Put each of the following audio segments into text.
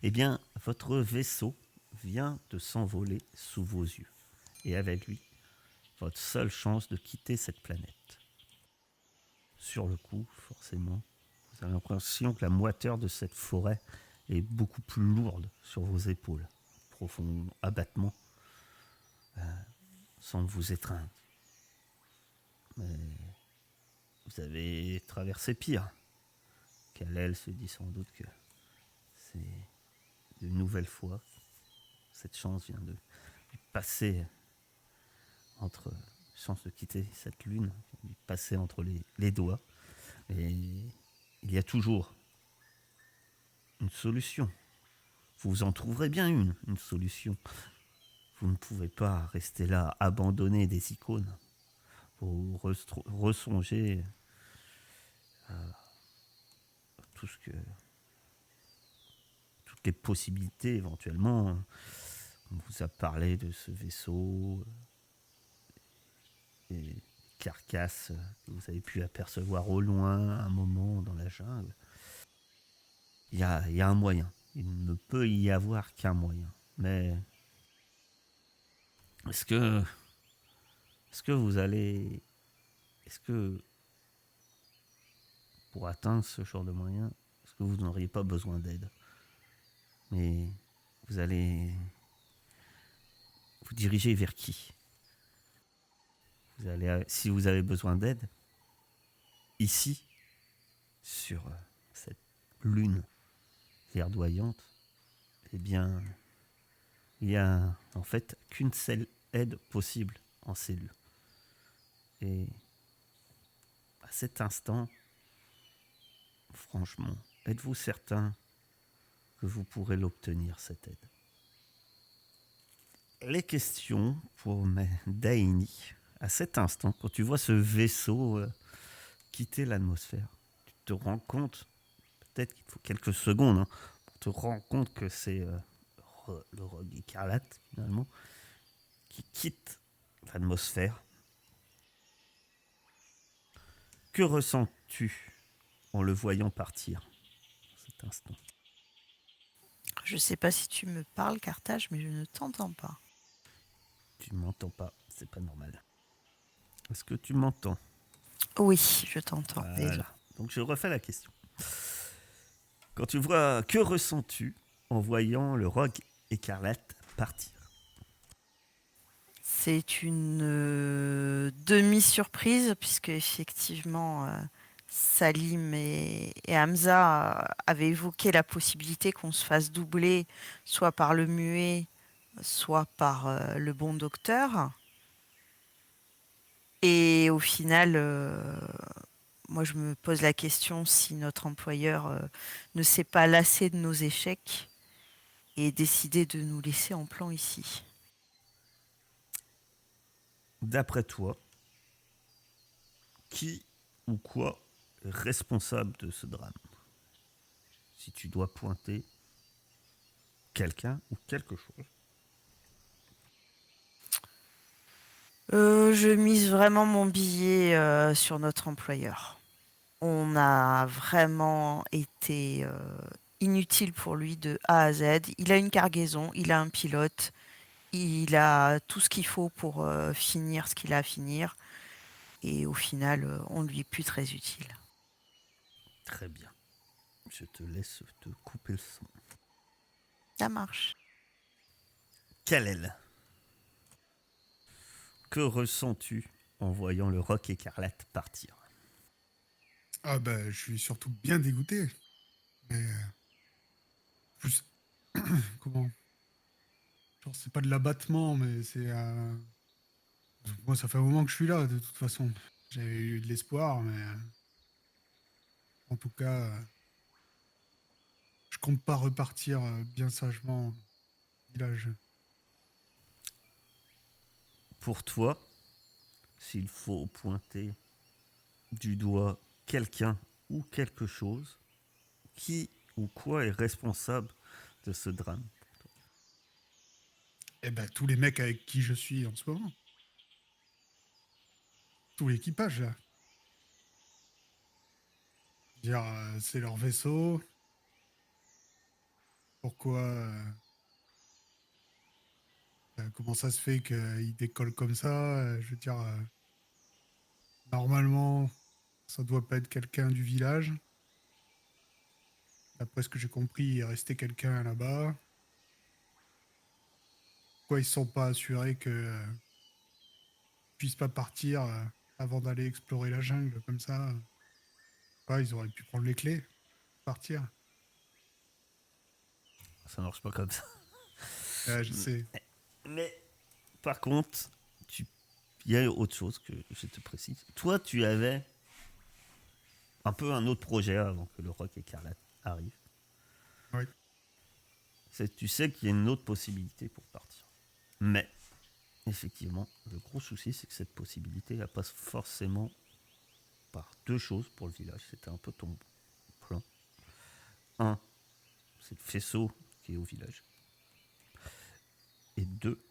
Eh bien, votre vaisseau vient de s'envoler sous vos yeux. Et avec lui, votre seule chance de quitter cette planète. Sur le coup, forcément, vous avez l'impression que la moiteur de cette forêt est beaucoup plus lourde sur vos épaules. Profond abattement semble vous étreindre. Mais vous avez traversé pire. Kal-El se dit sans doute que c'est une nouvelle fois. Cette chance vient de passer entre chance de quitter cette lune, de passer entre les doigts. Et il y a toujours une solution. Vous en trouverez bien une solution. Vous ne pouvez pas rester là, abandonner des icônes. Vous ressonger à tout ce que, toutes les possibilités éventuellement. On vous a parlé de ce vaisseau, et carcasses que vous avez pu apercevoir au loin un moment dans la jungle. Il y a un moyen. Il ne peut y avoir qu'un moyen. Mais est-ce que, est-ce que vous allez, est-ce que pour atteindre ce genre de moyen, est-ce que vous n'auriez pas besoin d'aide? Mais vous allez vous diriger vers qui? Vous allez, si vous avez besoin d'aide, ici, sur cette lune verdoyante, eh bien, il n'y a en fait qu'une seule aide possible en cellule. Et à cet instant, franchement, êtes-vous certain que vous pourrez l'obtenir, cette aide? Les questions pour Daini. À cet instant, quand tu vois ce vaisseau quitter l'atmosphère, tu te rends compte, peut-être qu'il faut quelques secondes, hein, pour te rendre compte que c'est le Rogue Écarlate, finalement, qui quitte l'atmosphère. Que ressens-tu en le voyant partir à cet instant? Je sais pas si tu me parles, Carthage, mais je ne t'entends pas. Tu ne m'entends pas, c'est pas normal. Est-ce que tu m'entends? Oui, je t'entends déjà. Voilà. Donc je refais la question. Quand tu vois, que ressens-tu en voyant le Rogue Écarlate partir? C'est une demi-surprise, puisque effectivement, Salim et Hamza avaient évoqué la possibilité qu'on se fasse doubler, soit par le muet, soit par le bon docteur. Et au final, moi je me pose la question si notre employeur ne s'est pas lassé de nos échecs et décidé de nous laisser en plan ici. D'après toi, qui ou quoi est responsable de ce drame? Si tu dois pointer quelqu'un ou quelque chose. Je mise vraiment mon billet sur notre employeur. On a vraiment été inutile pour lui de A à Z. Il a une cargaison, il a un pilote, il a tout ce qu'il faut pour finir ce qu'il a à finir. Et au final, on lui est plus très utile. Très bien. Je te laisse te couper le son. Ça marche. Kal-El, que ressens-tu en voyant le Roc Écarlate partir? Ah bah, je suis surtout bien dégoûté. Mais plus, comment? Genre, c'est pas de l'abattement, mais c'est. Moi, ça fait un moment que je suis là, de toute façon. J'avais eu de l'espoir, mais en tout cas, je compte pas repartir bien sagement au village. Pour toi, s'il faut pointer du doigt quelqu'un ou quelque chose, qui ou quoi est responsable de ce drame? Eh ben, tous les mecs avec qui je suis en ce moment. Tout l'équipage, là. Je veux dire, c'est leur vaisseau. pourquoi, comment ça se fait qu'il décolle comme ça. Je veux dire, normalement, ça doit pas être quelqu'un du village. D'après ce que j'ai compris, il est resté quelqu'un là-bas. Pourquoi ils sont pas assurés que puisse pas partir avant d'aller explorer la jungle comme ça. Pas, ils auraient pu prendre les clés, partir. Ça marche pas comme ça. Je sais. Mais par contre, il y a autre chose que je te précise. Toi, tu avais un peu un autre projet avant que le Roc Écarlate arrive. Oui. Tu sais qu'il y a une autre possibilité pour partir. Mais, effectivement, le gros souci, c'est que cette possibilité, elle passe forcément par deux choses pour le village. C'était un peu ton plan. Un, c'est le faisceau qui est au village. Et deux,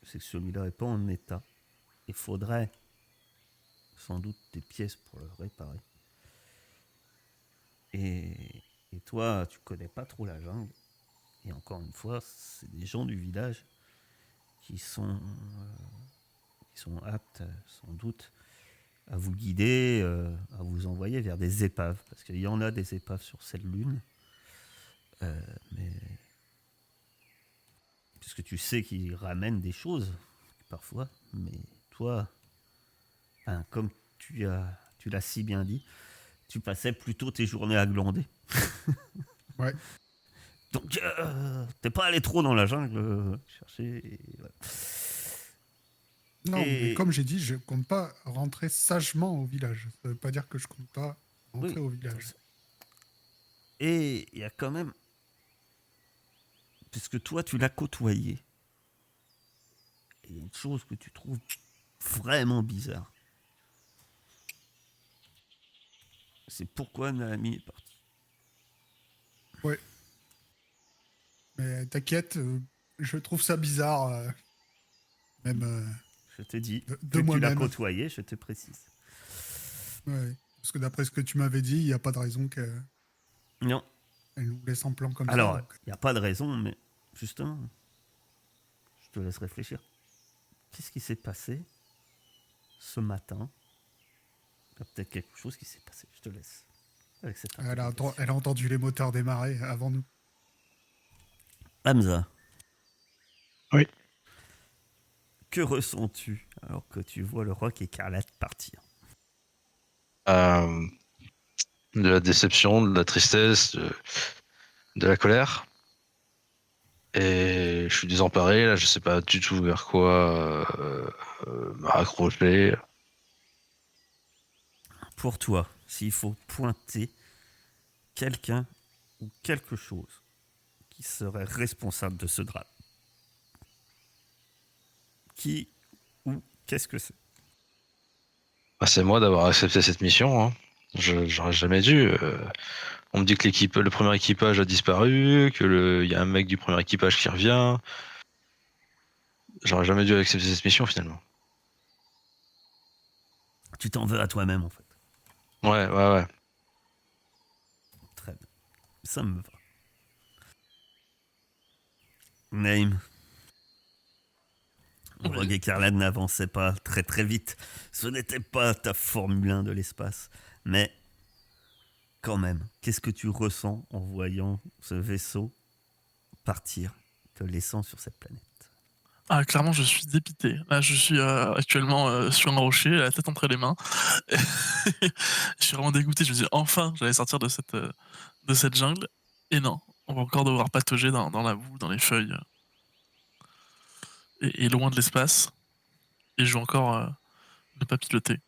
c'est que celui-là n'est pas en état. Il faudrait sans doute des pièces pour le réparer. Et toi, tu connais pas trop la jungle. Et encore une fois, c'est des gens du village qui sont aptes, sans doute, à vous guider, à vous envoyer vers des épaves. Parce qu'il y en a des épaves sur cette lune. Mais puisque tu sais qu'ils ramènent des choses, parfois. Mais toi, comme tu l'as si bien dit, tu passais plutôt tes journées à glander. Ouais. Donc, t'es pas allé trop dans la jungle chercher. Voilà. Non, mais comme j'ai dit, je compte pas rentrer sagement au village. Ça veut pas dire que je compte pas rentrer au village. Et il y a quand même, puisque toi tu l'as côtoyé, il y a une chose que tu trouves vraiment bizarre. C'est pourquoi Naomi est partie. Ouais. Mais t'inquiète, je trouve ça bizarre, même Je te dis, de vu que tu l'as moi-même. côtoyé, je te précise. Ouais. Parce que d'après ce que tu m'avais dit, il n'y a pas de raison qu'elle Non. nous laisse en plan comme ça. Alors, il n'y a pas de raison, mais justement, je te laisse réfléchir. Qu'est-ce qui s'est passé ce matin? Il y a peut-être quelque chose qui s'est passé. Je te laisse. Avec cette Elle a entendu les moteurs démarrer avant nous. Hamza. Oui. Que ressens-tu alors que tu vois le Roc Écarlate partir? De la déception, de la tristesse, de la colère. Et je suis désemparé, là, je sais pas du tout vers quoi me raccrocher. Pour toi, s'il faut pointer quelqu'un ou quelque chose qui serait responsable de ce drame, qui ou qu'est-ce que c'est? Bah, c'est moi d'avoir accepté cette mission. Hein. J'aurais jamais dû. On me dit que le premier équipage a disparu, il y a un mec du premier équipage qui revient. J'aurais jamais dû accepter cette mission finalement. Tu t'en veux à toi-même en fait. Ouais. Très bien. Ça me va. Naïm. Le Rogue Écarlate n'avançait pas très très vite. Ce n'était pas ta Formule 1 de l'espace. Mais quand même, qu'est-ce que tu ressens en voyant ce vaisseau partir, te laissant sur cette planète? Ah, clairement, je suis dépité. Là, je suis actuellement sur un rocher, la tête entre les mains. Je suis vraiment dégoûté. Je me dis, enfin, j'allais sortir de cette jungle. Et non, on va encore devoir patauger dans la boue, dans les feuilles. Et loin de l'espace. Et je vais encore ne pas piloter.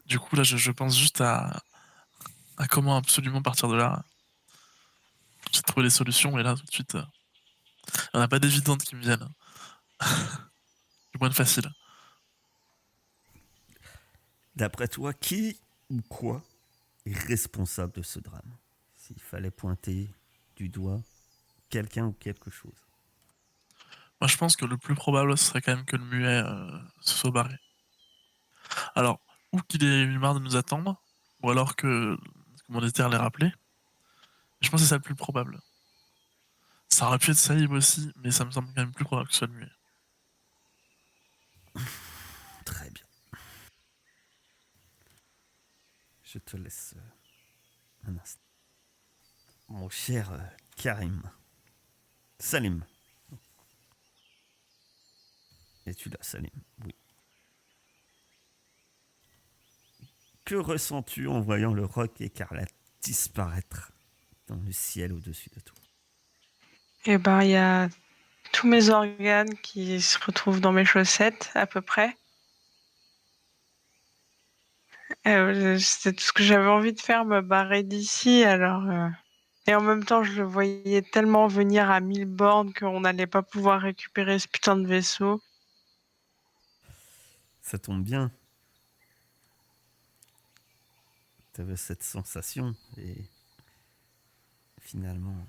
Du coup, là, je pense juste à comment absolument partir de là. J'ai trouvé les solutions, et là, tout de suite, il n'y en a pas d'évidentes qui me viennent. Du moins de facile. D'après toi, qui ou quoi est responsable de ce drame? S'il fallait pointer du doigt quelqu'un ou quelque chose. Moi, je pense que le plus probable, ce serait quand même que le muet se soit barré. Alors, ou qu'il ait eu marre de nous attendre, ou alors que le commanditaire l'ait rappelé. Je pense que c'est ça le plus probable. Ça aurait pu être Saïb aussi, mais ça me semble quand même plus probable que ce soit le muet. Très bien. Je te laisse un instant. Mon cher Karim. Salim. Es-tu là, Salim? Oui. Que ressens-tu en voyant le roc écarlate disparaître dans le ciel au-dessus de toi? Et ben, il y a tous mes organes qui se retrouvent dans mes chaussettes, à peu près. C'était tout ce que j'avais envie de faire, me barrer d'ici. Alors, et en même temps, je le voyais tellement venir à 1000 bornes qu'on n'allait pas pouvoir récupérer ce putain de vaisseau. Ça tombe bien. Tu avais cette sensation et finalement,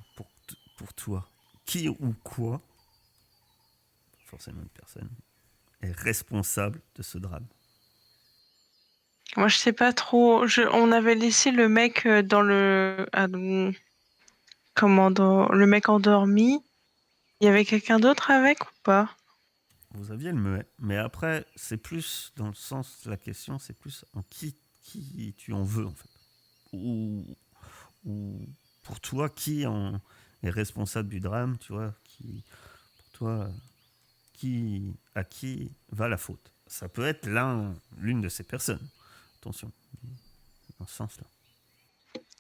pour toi, qui ou quoi, forcément une personne, est responsable de ce drame? Moi, je sais pas trop. On avait laissé le mec dans le... le mec endormi. Il y avait quelqu'un d'autre avec ou pas? Vous aviez le muet, mais après, c'est plus dans le sens de la question, c'est plus en qui tu en veux en fait. Ou pour toi, qui est responsable du drame, tu vois, pour toi, à qui va la faute? Ça peut être l'une de ces personnes. Attention, dans ce sens-là.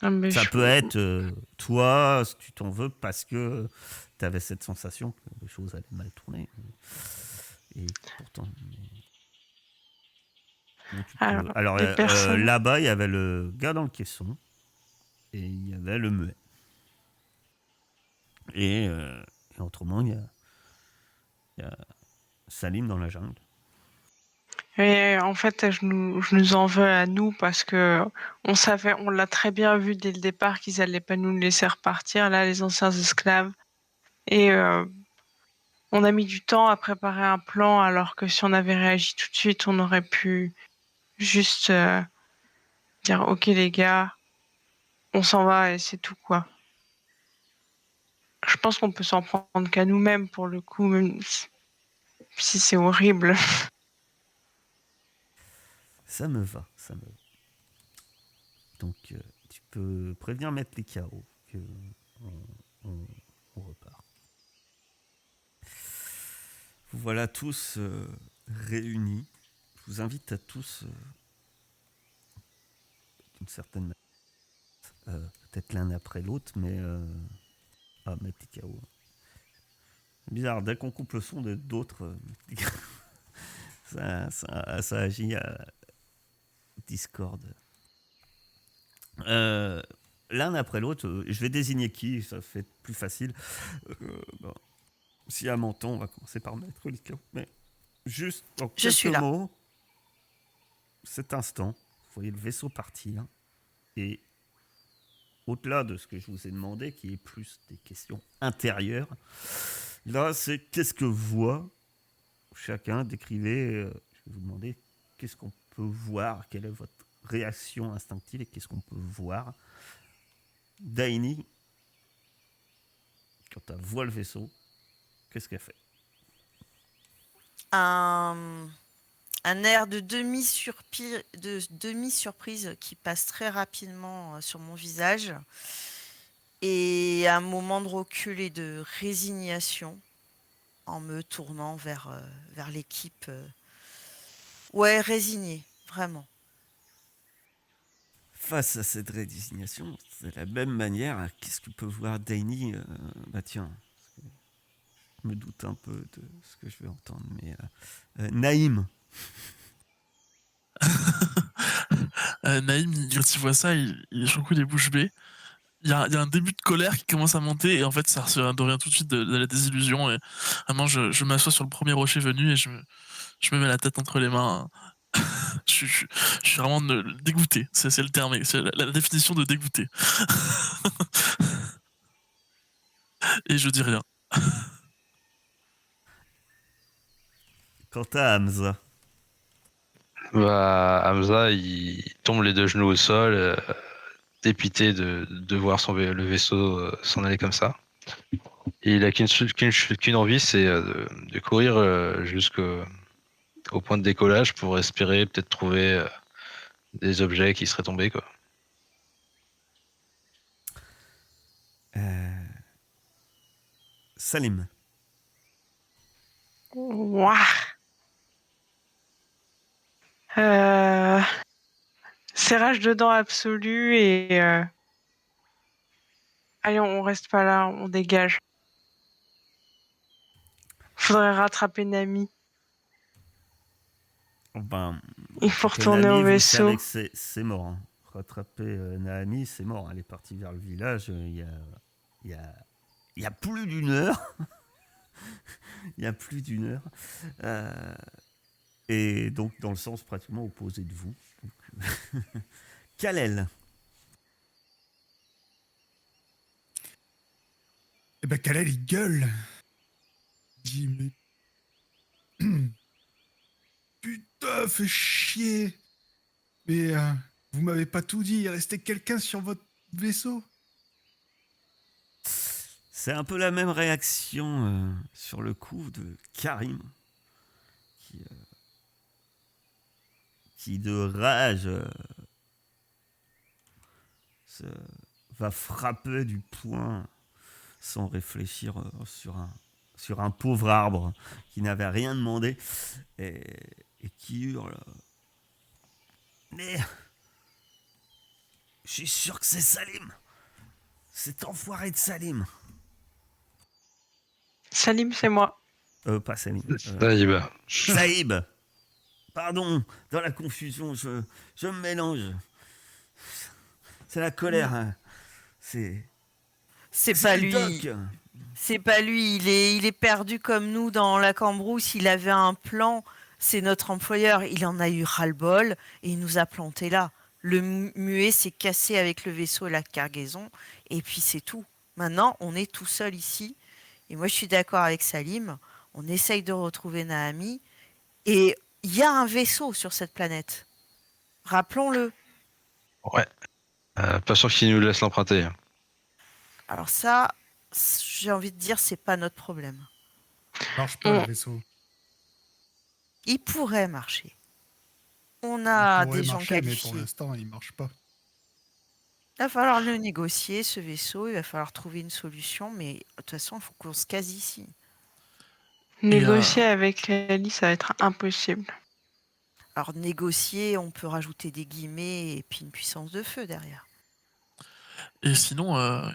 Ah, mais Ça peut être toi, si tu t'en veux, parce que tu avais cette sensation que les choses allaient mal tourner. Et pourtant. Alors, les personnes... là-bas, il y avait le gars dans le caisson et il y avait le muet. Et autrement, il y a Salim dans la jungle. Et en fait, je nous en veux à nous parce que on l'a très bien vu dès le départ qu'ils allaient pas nous laisser repartir, là, les anciens esclaves. Et on a mis du temps à préparer un plan, alors que si on avait réagi tout de suite, on aurait pu juste dire ok les gars, on s'en va et c'est tout quoi. Je pense qu'on peut s'en prendre qu'à nous-mêmes pour le coup, même si c'est horrible. Ça me va, ça me va. Donc, tu peux prévenir Maître les carreaux que on repart. Vous voilà tous réunis. Je vous invite à tous, d'une certaine manière, peut-être l'un après l'autre, mais Maître les carreaux. C'est bizarre, dès qu'on coupe le son de d'autres, ça agit à Discord. L'un après l'autre, je vais désigner qui, ça fait plus facile. Bon. Si à Menton, on va commencer par Maître Liqueur. Mais juste en quelques mots, cet instant, vous voyez le vaisseau partir. Et au-delà de ce que je vous ai demandé, qui est plus des questions intérieures, là, c'est qu'est-ce que voit chacun? Décrivez, je vais vous demander qu'est-ce qu'on peut voir, quelle est votre réaction instinctive et qu'est-ce qu'on peut voir. Daini, quand elle voit le vaisseau, qu'est-ce qu'elle fait? Un air de demi-surprise qui passe très rapidement sur mon visage et un moment de recul et de résignation en me tournant vers l'équipe. Ouais, résignée, vraiment. Face à cette résignation, de la même manière, qu'est-ce que peut voir Daini? Bah tiens, je me doute un peu de ce que je vais entendre, mais Naïm. Naïm, quand il voit ça, il est sur le coup des bouches bées. Il y a un début de colère qui commence à monter et en fait ça devient tout de suite de la désillusion et vraiment je m'assois sur le premier rocher venu et je me mets la tête entre les mains. je suis vraiment dégoûté, c'est le terme, c'est la définition de dégoûté. Et je dis rien. Quant à Hamza. Bah, Hamza, il tombe les deux genoux au sol. dépité de voir le vaisseau s'en aller comme ça. Et il a qu'une envie, c'est de courir jusqu'au point de décollage pour espérer peut-être trouver des objets qui seraient tombés, quoi. Salim. Ouah. Serrage de dents absolu et allez, on reste pas là, on dégage. Faudrait rattraper Nami. Ben, Il faut rattraper retourner Nami, au vous vaisseau. savez que c'est mort. Hein. Rattraper Naami, c'est mort. Elle est partie vers le village. Il y a plus d'une heure. Il y a plus d'une heure. Et donc, dans le sens pratiquement opposé de vous. Kal-El. Eh ben, Kal-El, il gueule. Il dit, mais... Putain, fais chier. Mais vous m'avez pas tout dit. Il restait quelqu'un sur votre vaisseau. C'est un peu la même réaction sur le coup de Karim. Qui de rage va frapper du poing sans réfléchir sur un pauvre arbre qui n'avait rien demandé et qui hurle. Mais je suis sûr que c'est Salim. Cet enfoiré de Salim. Salim, c'est moi. Pas Salim. Saïb. Saïb. Pardon, dans la confusion, je me mélange. C'est la colère. Hein. C'est pas lui. Doc. C'est pas lui. Il est perdu comme nous dans la cambrousse. Il avait un plan. C'est notre employeur. Il en a eu ras-le-bol et il nous a planté là. Le muet s'est cassé avec le vaisseau et la cargaison. Et puis c'est tout. Maintenant, on est tout seul ici. Et moi, je suis d'accord avec Salim. On essaye de retrouver Naami. Et il y a un vaisseau sur cette planète. Rappelons-le. Ouais. Pas sûr qu'il nous laisse l'emprunter. Alors ça, j'ai envie de dire, c'est pas notre problème. Ça marche pas, le vaisseau. Il pourrait marcher. On Il a pourrait des gens marcher, mais pour qualifiés. l'instant, il marche pas. Il va falloir le négocier, ce vaisseau. Il va falloir trouver une solution. Mais de toute façon, il faut qu'on se case ici. Négocier avec Ellie, ça va être impossible. Alors, négocier, on peut rajouter des guillemets et puis une puissance de feu derrière. Et sinon,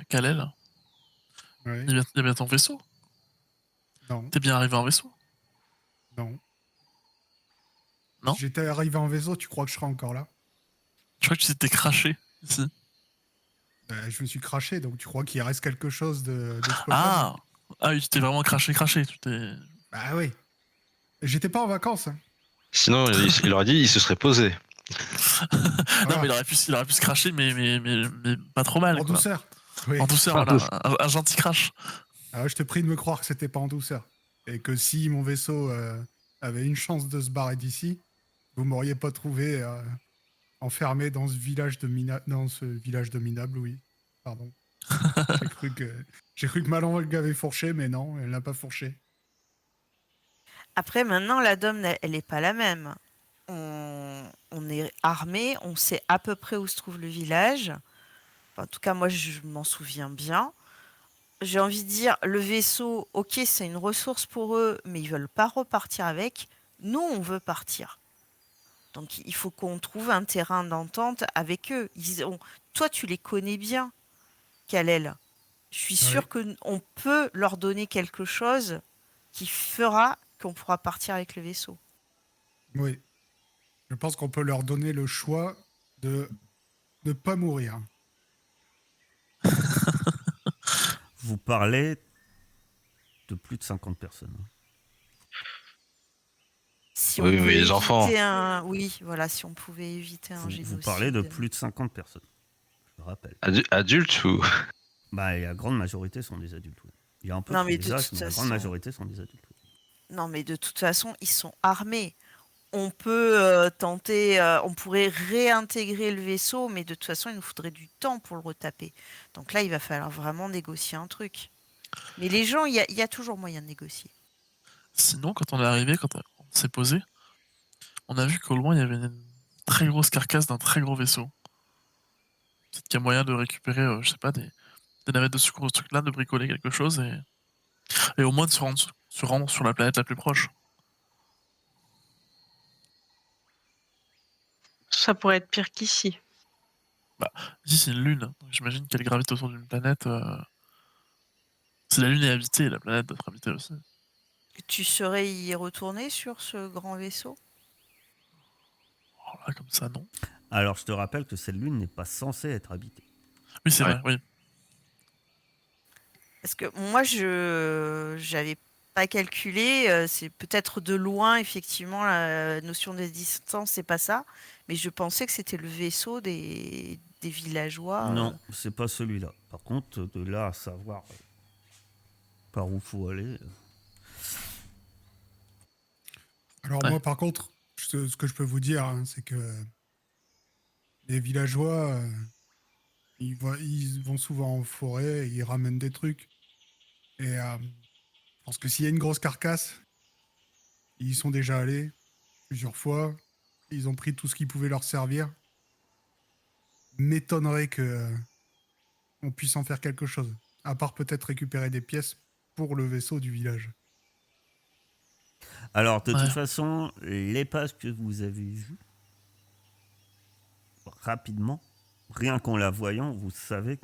Kal-El, Ouais. il y a bien ton vaisseau. Non, T'es bien arrivé en vaisseau. non. Non. Si j'étais arrivé en vaisseau, tu crois que je serais encore là? Je crois que tu t'étais craché ici. Je me suis craché, donc tu crois qu'il reste quelque chose d'exploitable? Ah oui, tu t'es vraiment craché. Tu t'es... Bah oui. J'étais pas en vacances. Hein. Sinon, il aurait dit il se serait posé. Non, mais il aurait pu se cracher, mais pas trop mal. En Quoi. douceur. Oui. En douceur, En voilà. Un gentil crash. Ah, je te prie de me croire que c'était pas en douceur. Et que si mon vaisseau avait une chance de se barrer d'ici, vous m'auriez pas trouvé enfermé dans ce village de minable, oui. Pardon. J'ai cru que ma langue avait fourché, mais non, elle n'a pas fourché. Après, maintenant, la DOM, elle n'est pas la même. On est armé, on sait à peu près où se trouve le village. Enfin, en tout cas, moi, je m'en souviens bien. J'ai envie de dire, le vaisseau, ok, c'est une ressource pour eux, mais ils veulent pas repartir avec. Nous, on veut partir. Donc, il faut qu'on trouve un terrain d'entente avec eux. Toi, tu les connais bien, Kal-El. Je suis sûre qu'on peut leur donner quelque chose qui fera qu'on pourra partir avec le vaisseau. Oui. Je pense qu'on peut leur donner le choix de ne pas mourir. Vous parlez de plus de 50 personnes. Si Oui, on mais pouvait les enfants. Oui, voilà, si on pouvait éviter un génocide. Vous parlez de plus de 50 personnes. Je le rappelle. Adultes ou... Bah, la grande majorité sont des adultes. Oui. Il y a un peu Non, de mais de paysages, toute mais la façon- grande majorité sont des adultes. Oui. Non, mais de toute façon, ils sont armés. on peut tenter, on pourrait réintégrer le vaisseau, mais de toute façon, il nous faudrait du temps pour le retaper. Donc là, il va falloir vraiment négocier un truc. Mais les gens, il y a toujours moyen de négocier. Sinon, quand on est arrivé, quand on s'est posé, on a vu qu'au loin, il y avait une très grosse carcasse d'un très gros vaisseau. Peut-être qu'il y a moyen de récupérer, je sais pas, des navettes de secours, ce truc-là, de bricoler quelque chose et au moins de se rendre sur la planète la plus proche. Ça pourrait être pire qu'ici. Ici, c'est une lune, donc j'imagine qu'elle gravite autour d'une planète. Si la lune est habitée, la planète doit être habitée aussi. Tu saurais y retourner sur ce grand vaisseau? Oh là, comme ça, non. Alors, je te rappelle que cette lune n'est pas censée être habitée. Oui, c'est Ouais. vrai, oui. Parce que moi, je j'avais pas calculé. C'est peut-être de loin, effectivement, la notion de distance, c'est pas ça. Mais je pensais que c'était le vaisseau des villageois. Non, c'est pas celui-là. Par contre, de là à savoir par où faut aller. Alors Ouais. moi, par contre, ce que je peux vous dire, hein, c'est que les villageois, ils vont souvent en forêt, et ils ramènent des trucs. Et je pense que s'il y a une grosse carcasse, ils y sont déjà allés plusieurs fois. Ils ont pris tout ce qui pouvait leur servir. M'étonnerait que on puisse en faire quelque chose. À part peut-être récupérer des pièces pour le vaisseau du village. Alors, de Ouais. toute façon, les pages que vous avez vues, rapidement, rien qu'en la voyant, vous savez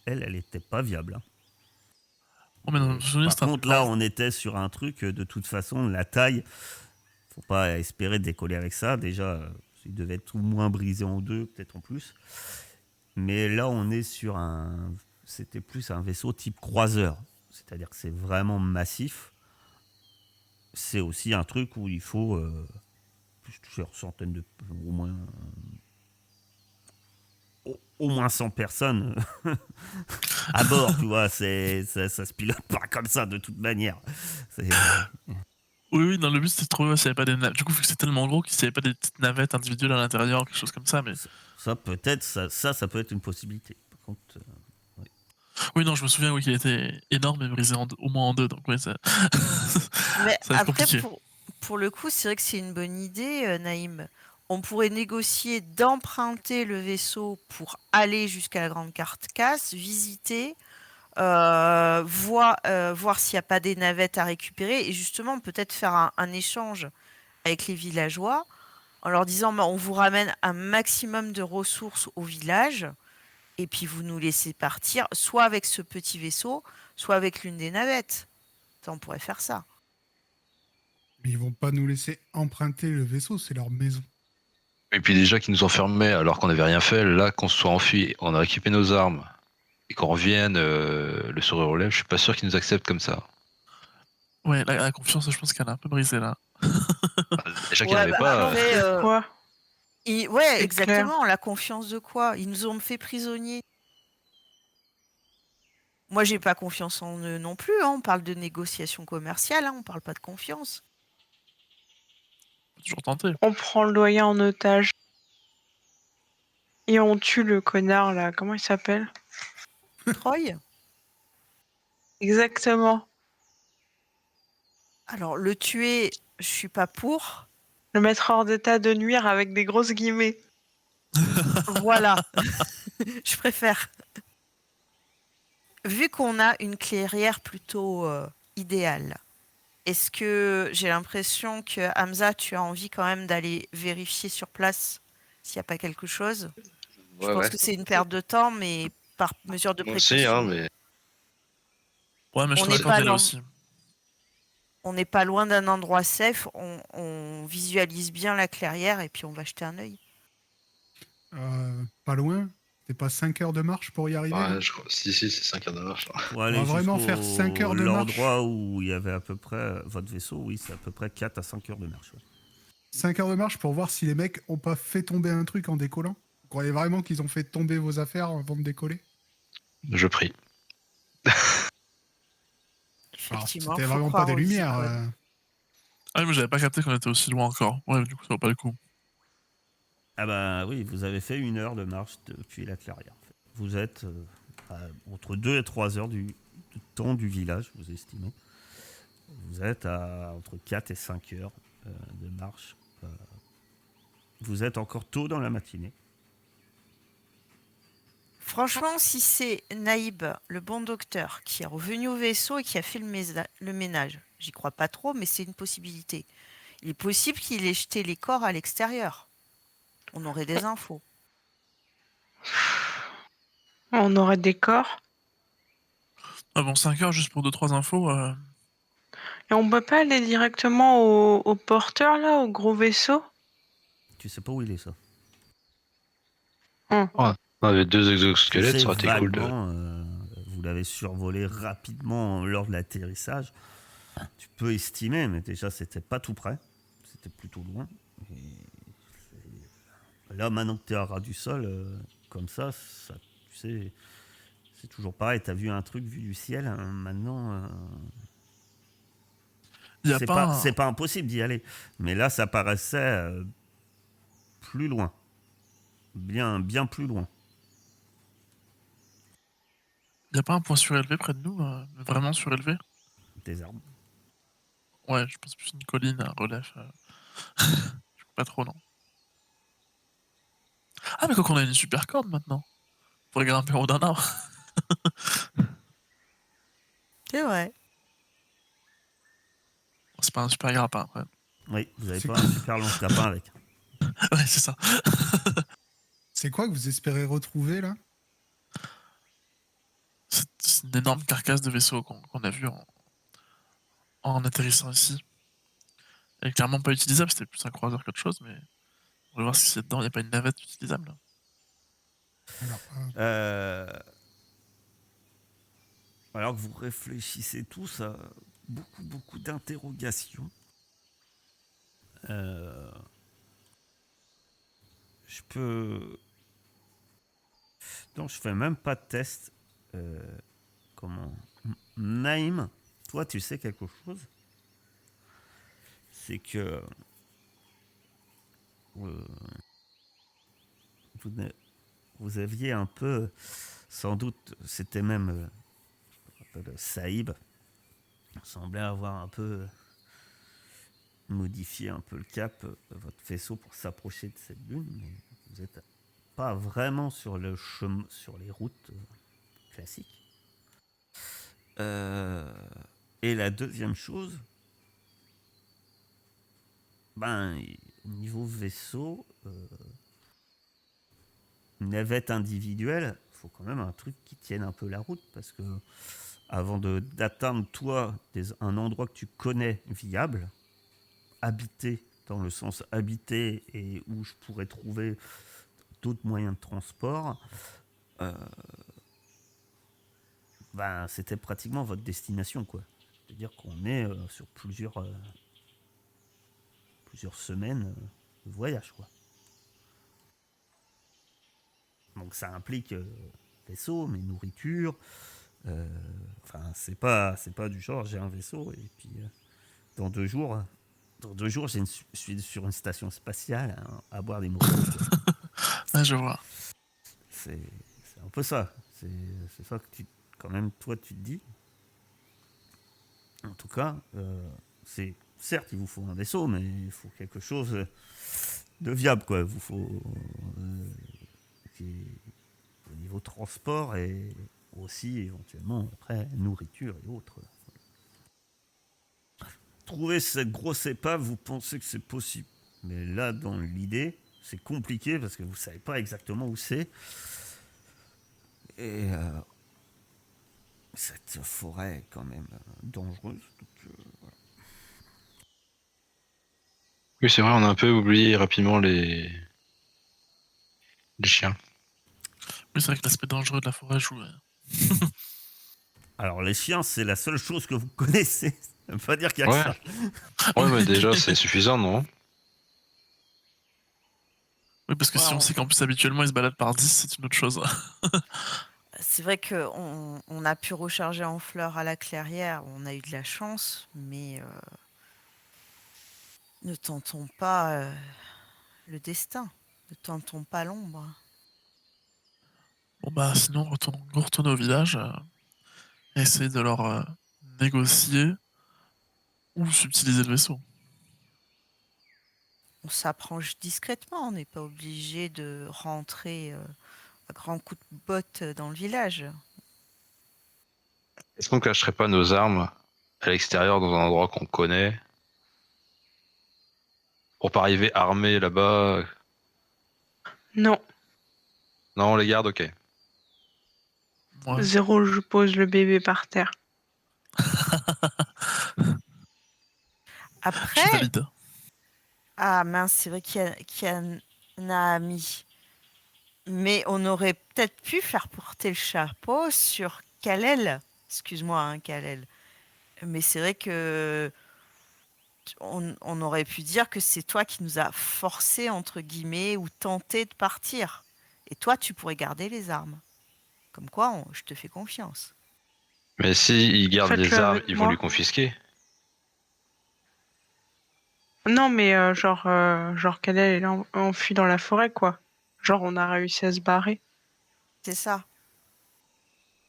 elle était pas viable. Hein. Oh, mais dans mon souvenir, Par c'était un contre, truc là, grand. on était sur un truc, de toute façon, la taille, faut pas espérer décoller avec ça. Déjà, il devait être tout moins brisé en deux, peut-être en plus. Mais là, on est sur c'était plus un vaisseau type croiseur. C'est-à-dire que c'est vraiment massif. C'est aussi un truc où il faut plusieurs centaines de, au moins 100 personnes à bord, tu vois, ça se pilote pas comme ça de toute manière. Oui, non, le but c'était de trouver s'il n'y avait pas des navettes. Du coup, vu que c'est tellement gros qu'il n'y avait pas des petites navettes individuelles à l'intérieur, quelque chose comme ça, mais. Ça peut-être, ça peut être une possibilité. Par contre, Oui, non, je me souviens oui, qu'il était énorme et brisé au moins en deux, donc ouais, ça, Mais ça va être après, compliqué. pour le coup, c'est vrai que c'est une bonne idée, Naïm. On pourrait négocier d'emprunter le vaisseau pour aller jusqu'à la grande carcasse, visiter, voir s'il n'y a pas des navettes à récupérer et justement peut-être faire un échange avec les villageois en leur disant bah, on vous ramène un maximum de ressources au village et puis vous nous laissez partir soit avec ce petit vaisseau, soit avec l'une des navettes. Ça, on pourrait faire ça. Mais ils vont pas nous laisser emprunter le vaisseau, c'est leur maison. Et puis déjà qu'ils nous enfermaient alors qu'on n'avait rien fait, là qu'on se soit enfui, on a récupéré nos armes et qu'on revienne le sourire aux lèvres, je suis pas sûr qu'ils nous acceptent comme ça. Ouais, la confiance, je pense qu'elle a un peu brisé là. Déjà qu'il n'y en Ouais, avait bah, pas. après, Quoi? ouais, C'est exactement. La confiance de quoi? Ils nous ont fait prisonniers. Moi, j'ai pas confiance en eux non plus. Hein. On parle de négociation commerciale, hein. On parle pas de confiance. On peut toujours tenter. On prend le doyen en otage. Et on tue le connard là. Comment il s'appelle? Troy? Exactement. Alors, le tuer, je suis pas pour. Le mettre hors d'état de nuire avec des grosses guillemets. Voilà. Je préfère. Vu qu'on a une clairière plutôt idéale, est-ce que j'ai l'impression que Hamza, tu as envie quand même d'aller vérifier sur place s'il n'y a pas quelque chose? Je pense que c'est une perte de temps, mais par mesure de Moi aussi, précaution. hein, mais Ouais, mais je On te n'est l'accorde pas d'y aller loin. aussi. On n'est pas loin d'un endroit safe. On visualise bien la clairière et puis on va jeter un œil. Pas loin. C'est pas 5 heures de marche pour y arriver. ouais, je crois. Si, c'est 5 heures de marche. pour On aller va vraiment faire 5 heures de marche. l'endroit où il y avait à peu près votre vaisseau, oui, c'est à peu près 4 à 5 heures de marche. Ouais. 5 heures de marche pour voir si les mecs ont pas fait tomber un truc en décollant. Vous croyez vraiment qu'ils ont fait tomber vos affaires avant de décoller? Je prie. Alors, Effectivement, c'était faut vraiment croire pas des aux lumières. icônes. Ah oui, mais j'avais pas capté qu'on était aussi loin encore. Ouais, du coup, ça vaut pas le coup. Ah bah oui, vous avez fait 1 heure de marche depuis la clairière. En fait. Vous êtes entre 2 et 3 heures du temps du village, vous estimez. Vous êtes à entre 4 et 5 heures de marche. Vous êtes encore tôt dans la matinée. Franchement, si c'est Naïb, le bon docteur, qui est revenu au vaisseau et qui a fait le ménage, j'y crois pas trop, mais c'est une possibilité. Il est possible qu'il ait jeté les corps à l'extérieur. On aurait des infos. On aurait des corps. Ah bon, 5 heures juste pour 2-3 infos. Et on peut pas aller directement au porteur, là, au gros vaisseau? Tu sais pas où il est, ça. Hum. Ouais. On avait 2 Tu exosquelettes, sais ça aurait été cool de. vaguement, vous l'avez survolé rapidement lors de l'atterrissage. Tu peux estimer, mais déjà c'était pas tout près. C'était plutôt loin. Et là, maintenant que tu es à ras du sol, comme ça, tu sais, c'est toujours pareil. Tu as vu un truc vu du ciel. Maintenant, Il y a pas un... c'est pas impossible d'y aller. Mais là, ça paraissait plus loin. Bien plus loin. Y a pas un point surélevé près de nous, vraiment surélevé? Des arbres. Ouais, je pense plus une colline, un relief. Je sais pas trop, non. Ah, mais quand on a une super corde maintenant, on pourrait grimper en haut d'un arbre. C'est vrai. C'est pas un super grappin après. Oui, vous avez C'est pas quoi un super long lapin avec. Ouais, c'est ça. C'est quoi que vous espérez retrouver là? C'est une énorme carcasse de vaisseau qu'on a vu en atterrissant ici. Elle est clairement pas utilisable, c'était plus un croiseur qu'autre chose, mais on va voir si c'est dedans, il n'y a pas une navette utilisable. Alors, Euh, Alors que vous réfléchissez tous à beaucoup d'interrogations. Je peux. Non, je fais même pas de test. Comment Naïm, toi, tu sais quelque chose. C'est que. euh, vous aviez un peu. Sans doute, c'était même. Saïb. Semblait avoir un peu. Modifié un peu le cap, votre vaisseau, pour s'approcher de cette lune. Mais vous n'êtes pas vraiment sur le chemin, sur les routes classiques. Et la deuxième chose, au niveau vaisseau, navette individuelle, il faut quand même un truc qui tienne un peu la route, parce que avant d'atteindre toi un endroit que tu connais viable, habité, dans le sens habité, et où je pourrais trouver d'autres moyens de transport, c'était pratiquement votre destination, quoi. C'est-à-dire qu'on est sur plusieurs semaines de voyage, quoi. Donc ça implique vaisseau, mais nourriture. C'est pas du genre j'ai un vaisseau et puis dans 2 jours, je suis sur une station spatiale à boire des mojitos. Ouais, je vois. C'est un peu ça. C'est ça que quand même, toi, tu te dis. En tout cas, certes, il vous faut un vaisseau, mais il faut quelque chose de viable, quoi. Il vous faut au niveau transport et aussi éventuellement après nourriture et autres. Trouver cette grosse épave, vous pensez que c'est possible, mais là, dans l'idée, c'est compliqué parce que vous savez pas exactement où c'est. Et cette forêt est quand même dangereuse. Donc, voilà. Oui, c'est vrai, on a un peu oublié rapidement les chiens. Oui, c'est vrai que l'aspect dangereux de la forêt joue. Alors, les chiens, c'est la seule chose que vous connaissez. Ça veut pas dire qu'il y a Ouais. que ça. Ouais, mais déjà, c'est suffisant, non? Oui, parce que si Ouais, on sait qu'en plus habituellement ils se baladent par 10, c'est une autre chose. C'est vrai qu'on a pu recharger en fleurs à la clairière, on a eu de la chance, mais Ne tentons pas le destin. Ne tentons pas l'ombre. Bon bah sinon vous retournez au village, essayez de leur négocier ou subtiliser le vaisseau. On s'approche discrètement. On n'est pas obligé de rentrer à grands coups de botte dans le village. Est-ce qu'on cacherait pas nos armes à l'extérieur dans un endroit qu'on connaît pour pas arriver armé là-bas? Non, Non, on les garde, ok. Ouais. 0, je pose le bébé par terre. Je Après, valide. ah mince, c'est vrai qu'il y en a mis. Mais on aurait peut-être pu faire porter le chapeau sur Kalel. Excuse-moi, hein, Kalel. Mais c'est vrai que on aurait pu dire que c'est toi qui nous as forcé, entre guillemets, ou tenté de partir. Et toi, tu pourrais garder les armes. Comme quoi, je te fais confiance. Mais si ils gardent Faites-le les armes, avec ils vont lui moi. confisquer. Non, mais genre qu'elle est enfuie dans la forêt, quoi. Genre, on a réussi à se barrer. C'est ça.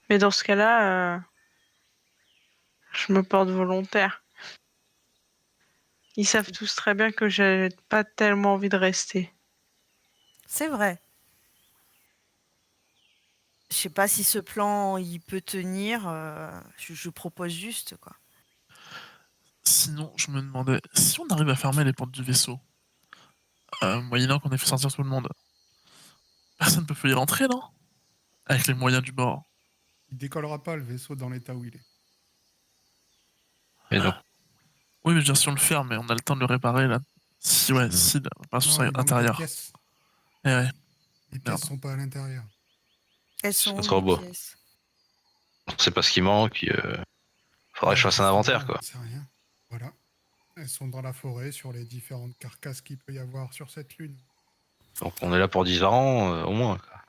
Mais dans ce cas-là, je me porte volontaire. Ils savent tous très bien que j'ai pas tellement envie de rester. C'est vrai. Je sais pas si ce plan, il peut tenir. Je propose juste, quoi. Sinon, je me demandais, si on arrive à fermer les portes du vaisseau, moyennant qu'on ait fait sortir tout le monde, personne ne peut y rentrer, non? Avec les moyens du bord. Il décollera pas le vaisseau dans l'état où il est. Et donc, Oui, mais je veux dire, si on le ferme, mais on a le temps de le réparer, là. Si, ouais, si, l'opération Non, serait il manque des intérieure. pièces. Eh ouais, Les pièces merde. sont pas à l'intérieur. Elles c'est sont pas où, trop les beau. pièces? On sait pas ce qui manque. Faudrait que je fasse un Justement, inventaire, on quoi. n'en sait rien. Voilà. Elles sont dans la forêt, sur les différentes carcasses qu'il peut y avoir sur cette lune. Donc on est là pour 10 ans, au moins. Quoi.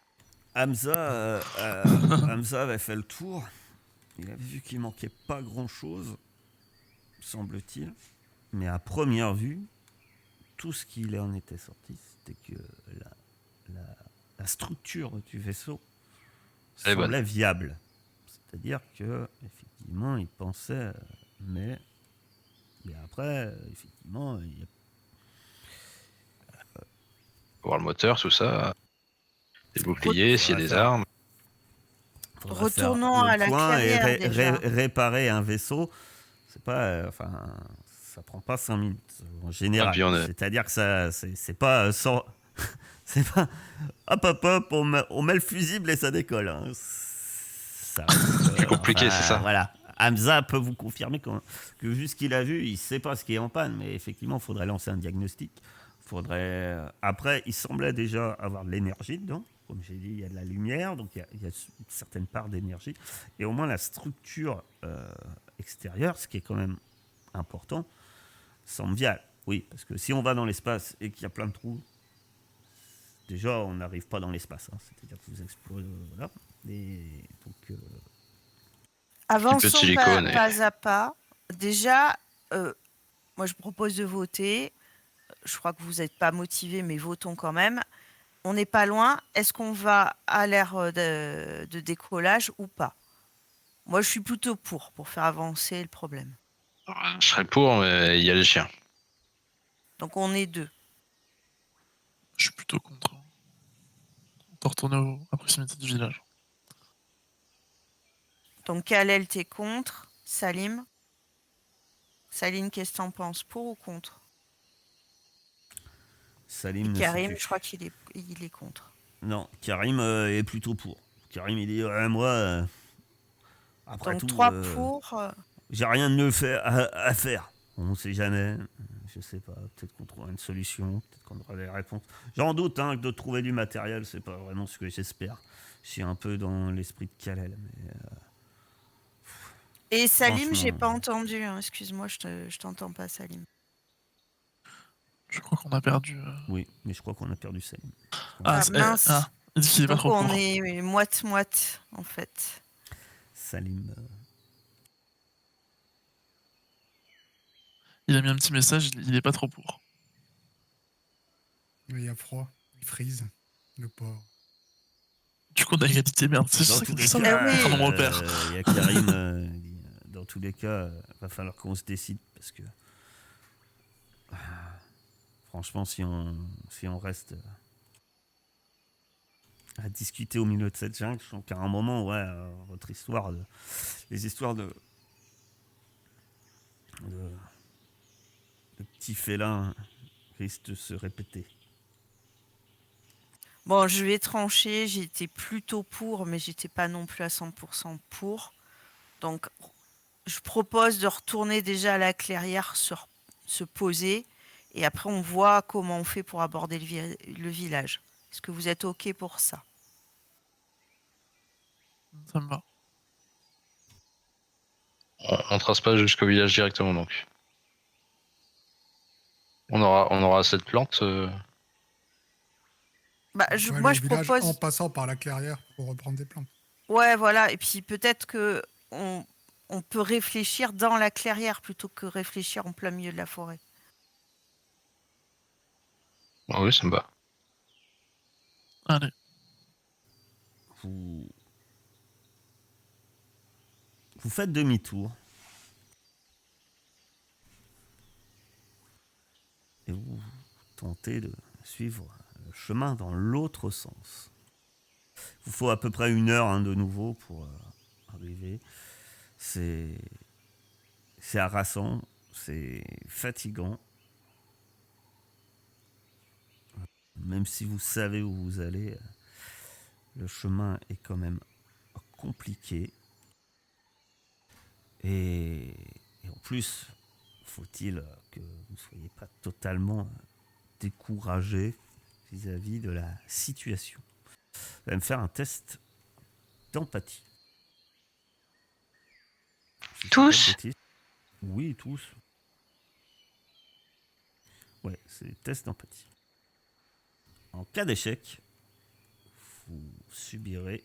Hamza avait fait le tour. Il avait vu qu'il manquait pas grand-chose, semble-t-il. Mais à première vue, tout ce qu'il en était sorti, c'était que la structure du vaisseau Elle est bonne. semblait viable. C'est-à-dire que effectivement, il pensait, mais après, effectivement, il y a Faut voir le moteur, tout ça. Des boucliers, s'il y a des faire- armes. faudra faire Retournons le à la point et clairière, déjà. réparer un vaisseau. C'est pas, ça prend pas 5 minutes en Et général. puis on est... C'est-à-dire que ça, c'est pas sans, c'est pas, hop, on met le fusible et ça décolle. Hein. Ça reste, plus compliqué, c'est ça. Voilà. Hamza peut vous confirmer que vu ce qu'il a vu, il sait pas ce qui est en panne, mais effectivement, il faudrait lancer un diagnostic. Après, il semblait déjà avoir de l'énergie dedans. Comme j'ai dit, il y a de la lumière, donc il y a une certaine part d'énergie. Et au moins la structure extérieure, ce qui est quand même important, semble viable. Oui, parce que si on va dans l'espace et qu'il y a plein de trous, déjà, on n'arrive pas dans l'espace. Hein. C'est-à-dire que vous explosez. Voilà. Et donc, Avançons de silicone pas à pas. Déjà, moi je propose de voter. Je crois que vous n'êtes pas motivés, mais votons quand même. On n'est pas loin. Est-ce qu'on va à l'ère de décollage ou pas? Moi, je suis plutôt pour faire avancer le problème. Je serais pour, mais il y a les chiens. Donc on est 2. Je suis plutôt contre. On peut retourner à proximité du village. Donc Kalel, t'es contre. Salim? Salim, qu'est-ce que t'en penses? Pour ou contre? Salim Et ne Karim, sait plus. je crois qu'il est contre. Non, Karim est plutôt pour. Karim, il dit moi, après Donc tout, 3 pour. j'ai rien de mieux à faire. On sait jamais. Je sais pas. Peut-être qu'on trouvera une solution. Peut-être qu'on aura des réponses. J'en doute que de trouver du matériel, c'est pas vraiment ce que j'espère. Je suis un peu dans l'esprit de Kalel. Mais, Et Salim, franchement, j'ai pas entendu. Hein. Excuse-moi, je t'entends pas, Salim. Je crois qu'on a perdu. oui, mais je crois qu'on a perdu Salim. Mince. Il dit qu'il est pas Donc trop on pour. est moite-moite, en fait. Salim. Il a mis un petit message, il est pas trop pour. Il y a froid, il frise, le pauvre. Du coup, on a égalité, merde. C'est Dans ça tous qu'on dit les ça, cas, oui. contrairement à mon père. il y a Karim. Dit, dans tous les cas, va falloir qu'on se décide parce que franchement, si on reste à discuter au milieu de cette jungle, je sens qu'à un moment, ouais, votre histoire, les histoires de petits félins risquent de se répéter. Bon, je vais trancher. J'étais plutôt pour, mais j'étais pas non plus à 100% pour. Donc, je propose de retourner déjà à la clairière, se poser, et après on voit comment on fait pour aborder le village. Est-ce que vous êtes OK pour ça? Ça me va. On trace pas jusqu'au village directement donc. On aura cette plante. Bah, On peut aller moi, au je village en propose. passant par la clairière pour reprendre des plantes. Ouais, voilà. Et puis peut-être que on peut réfléchir dans la clairière plutôt que réfléchir en plein milieu de la forêt. Ah oui, ça me va. Allez. Vous faites demi-tour et vous tentez de suivre le chemin dans l'autre sens. Il vous faut à peu près 1 heure de nouveau pour arriver. C'est harassant, c'est fatigant. Même si vous savez où vous allez, le chemin est quand même compliqué. Et en plus, faut-il que vous ne soyez pas totalement découragé vis-à-vis de la situation. Vous allez me faire un test d'empathie. Si je dis pas de Tous? bêtises. Oui, tous. Ouais, c'est le test d'empathie. En cas d'échec, vous subirez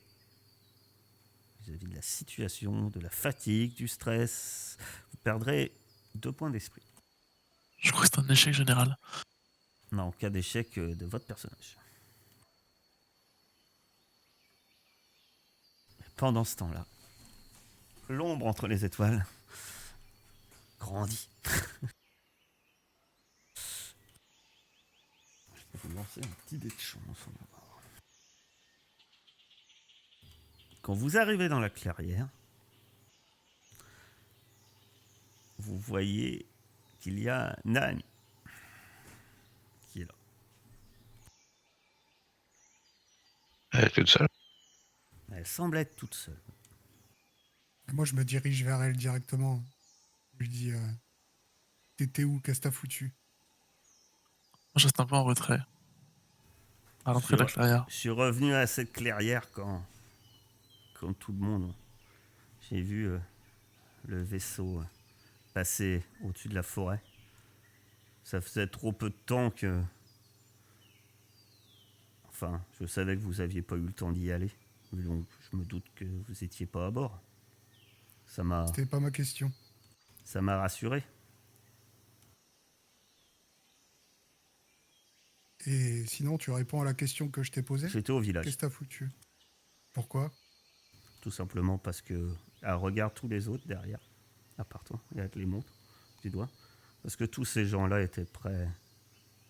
vis-à-vis de la situation, de la fatigue, du stress, vous perdrez 2 points d'esprit. Je crois que c'est un échec général. Non, en cas d'échec de votre personnage. Pendant ce temps-là, l'ombre entre les étoiles grandit. Je vais vous lancer un petit dé de chance. On va voir. Quand vous arrivez dans la clairière, vous voyez qu'il y a Naani qui est là. Elle est toute seule. Elle semble être toute seule. Et moi, je me dirige vers elle directement. Je lui dis t'étais où? Qu'est-ce que t'as foutu? Moi, je reste un peu en retrait. À l'entrée de la clairière. Je suis revenu à cette clairière quand tout le monde, j'ai vu le vaisseau passer au-dessus de la forêt. Ça faisait trop peu de temps que... Enfin, je savais que vous aviez pas eu le temps d'y aller. Donc, je me doute que vous étiez pas à bord. Ça m'a C'était pas ma question. rassuré. Et sinon, tu réponds à la question que je t'ai posée? J'étais au village. Qu'est-ce que t'as foutu? Pourquoi? Tout simplement parce que... Alors, regarde tous les autres derrière, à part toi, et avec les montres du doigt. Parce que tous ces gens-là étaient prêts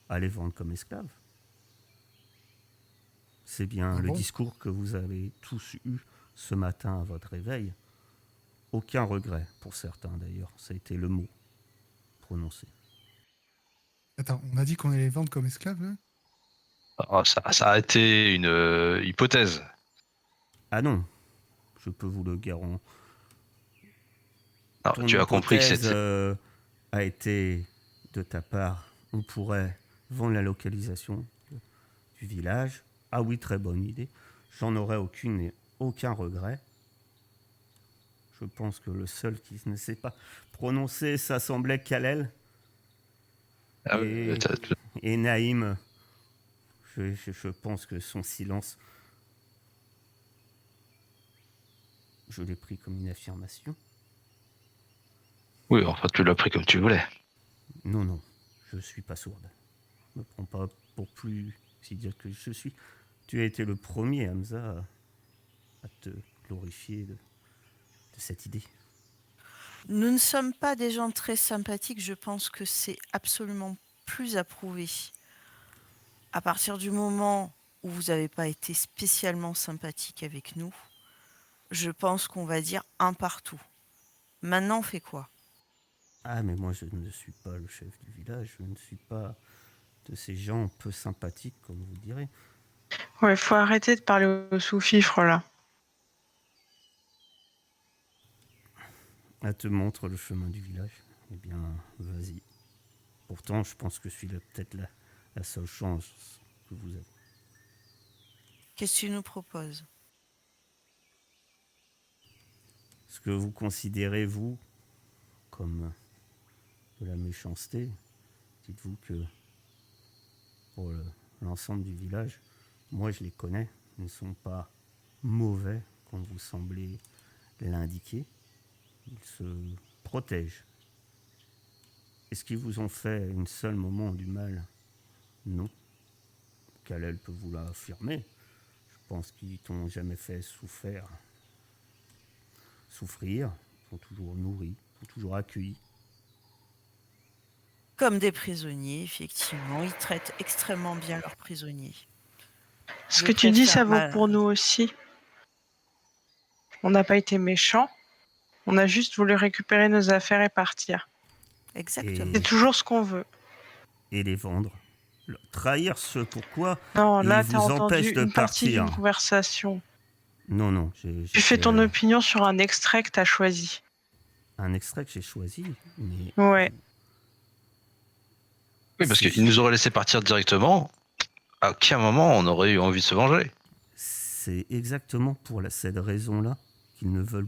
à les vendre comme esclaves. C'est bien Ah le bon? discours que vous avez tous eu ce matin à votre réveil. Aucun regret, pour certains d'ailleurs. Ça a été le mot prononcé. Attends, on a dit qu'on allait les vendre comme esclaves, hein? Ah, ça a été une hypothèse. Ah non, je peux vous le garantir. Alors, Ton tu as compris que hypothèse c'était. a été de ta part. On pourrait vendre la localisation du village. Ah oui, très bonne idée. J'en aurais aucun regret. Je pense que le seul qui ne sait pas prononcer, ça semblait Kalel. Ah, Et Naïm, je pense que son silence, je l'ai pris comme une affirmation. oui, enfin, tu l'as pris comme tu voulais. Non, je suis pas sourde. Ne me prends pas pour plus si dire que je suis. Tu as été le premier, Hamza, à te glorifier de cette idée. Nous ne sommes pas des gens très sympathiques, je pense que c'est absolument plus approuvé. À partir du moment où vous n'avez pas été spécialement sympathique avec nous, je pense qu'on va dire un partout. Maintenant, on fait quoi? Ah, mais moi, je ne suis pas le chef du village. Je ne suis pas de ces gens peu sympathiques, comme vous direz. Ouais, faut arrêter de parler au sous-fifre, là. Elle te montre le chemin du village. Eh bien, vas-y. Pourtant, je pense que je suis peut-être la seule chance que vous avez. Qu'est-ce que tu nous proposes? Ce que vous considérez, vous, comme de la méchanceté, dites-vous que pour l'ensemble du village, moi je les connais, ils ne sont pas mauvais comme vous semblez l'indiquer. Ils se protègent. Est-ce qu'ils vous ont fait un seul moment du mal? Non. Kalel peut vous l'affirmer. Je pense qu'ils t'ont jamais fait souffrir. Ils sont toujours nourris, ils sont toujours accueillis. Comme des prisonniers, effectivement, ils traitent extrêmement bien leurs prisonniers. Ce Je que tu dis, préfère ça vaut pour nous aussi. On n'a pas été méchants. On a juste voulu récupérer nos affaires et partir. Exactement. C'est toujours ce qu'on veut. Et les vendre. Trahir ce pourquoi Non, là, ils t'as vous entendu empêchent de une partie partir. d'une conversation. Non, Tu fais ton opinion sur un extrait que t'as choisi. un extrait que j'ai choisi, mais Ouais. Oui, parce Si. qu'ils nous auraient laissé partir directement. À quel moment on aurait eu envie de se venger? c'est exactement pour cette raison-là qu'ils ne veulent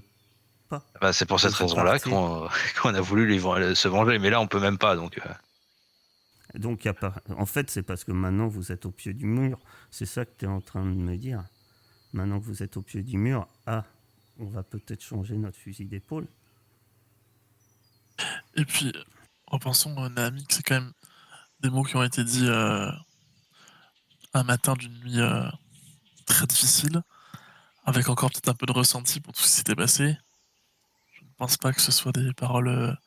pas. Bah, c'est pour cette que vous raison-là partiez. qu'on a voulu se venger, mais là on peut même pas. Donc, Donc, en fait, c'est parce que maintenant vous êtes au pied du mur. C'est ça que tu es en train de me dire. Maintenant que vous êtes au pied du mur, on va peut-être changer notre fusil d'épaule. Et puis, repensons, Naomi, que c'est quand même des mots qui ont été dits un matin d'une nuit très difficile, avec encore peut-être un peu de ressenti pour tout ce qui s'était passé. Je ne pense pas que ce soit des paroles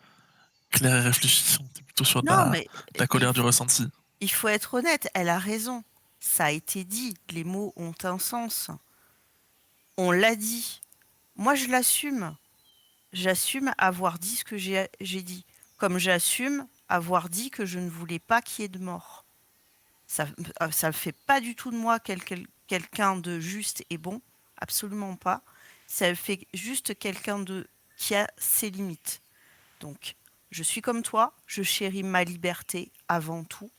claires et réfléchies. On était plutôt sur de Non, la mais colère, du ressenti. il faut être honnête, elle a raison. Ça a été dit, les mots ont un sens. On l'a dit. Moi, je l'assume. J'assume avoir dit ce que j'ai dit. Comme j'assume avoir dit que je ne voulais pas qu'il y ait de mort. Ça ne fait pas du tout de moi quelqu'un de juste et bon. Absolument pas. Ça fait juste quelqu'un qui a ses limites. Donc, je suis comme toi. Je chéris ma liberté avant tout.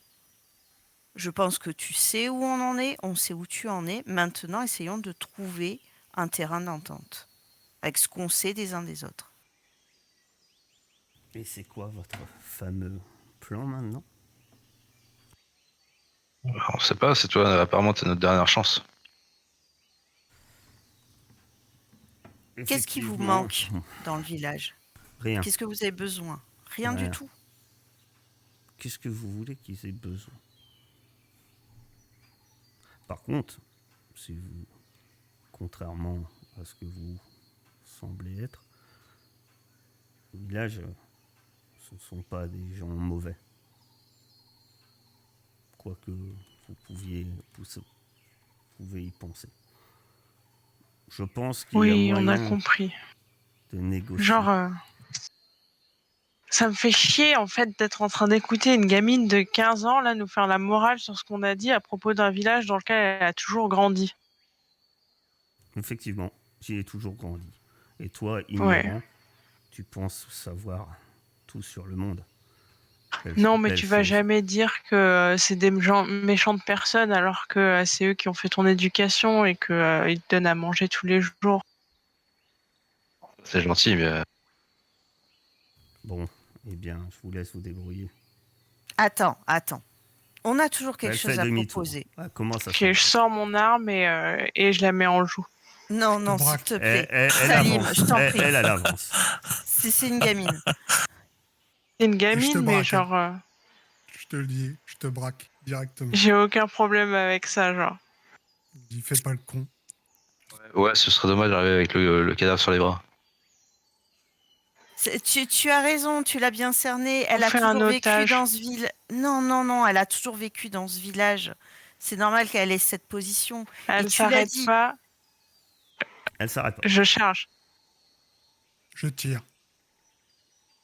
Je pense que tu sais où on en est. On sait où tu en es. Maintenant, essayons de trouver un terrain d'entente avec ce qu'on sait des uns des autres. Et c'est quoi votre fameux plan maintenant? on sait pas, c'est toi, apparemment, c'est notre dernière chance. Qu'est-ce qui vous Effectivement, manque dans le village? Rien. Qu'est-ce que vous avez besoin? Rien du Rien. tout. Qu'est-ce que vous voulez qu'ils aient besoin? Par contre, si vous, contrairement à ce que vous semblez être, le village, ce ne sont pas des gens mauvais. Quoique vous pouvez y penser. Je pense qu'il y Oui, a on a moyen compris. de négocier. Genre, ça me fait chier en fait d'être en train d'écouter une gamine de 15 ans là nous faire la morale sur ce qu'on a dit à propos d'un village dans lequel elle a toujours grandi. Effectivement, j'y ai toujours grandi. Et toi, ignorant, tu penses savoir tout sur le monde. Non, mais tu vas jamais dire que c'est des méchantes personnes alors que c'est eux qui ont fait ton éducation et que ils te donnent à manger tous les jours. C'est gentil, mais Bon, eh bien, je vous laisse vous débrouiller. Attends. On a toujours quelque Elle chose fait à demi-tour. proposer. Elle commence à Ok, je sors mon arme et je la mets en joue. Non, s'il braque. te plaît. Elle Salim, avance. je t'en prie. Elle avance. C'est une gamine. C'est une je te gamine, mais braque, genre, Je te le dis, je te braque directement. j'ai aucun problème avec ça, genre. Je dis, fais pas le con. Ouais, ce serait dommage d'arriver avec le cadavre sur les bras. Tu as raison, tu l'as bien cerné. Elle On a fait un toujours vécu otage. dans ce village. Non, non, non, elle a toujours vécu dans ce village. C'est normal qu'elle ait cette position. Et Elle tu l'as s'arrête dit. pas, Elle s'arrête pas. je charge. Je tire.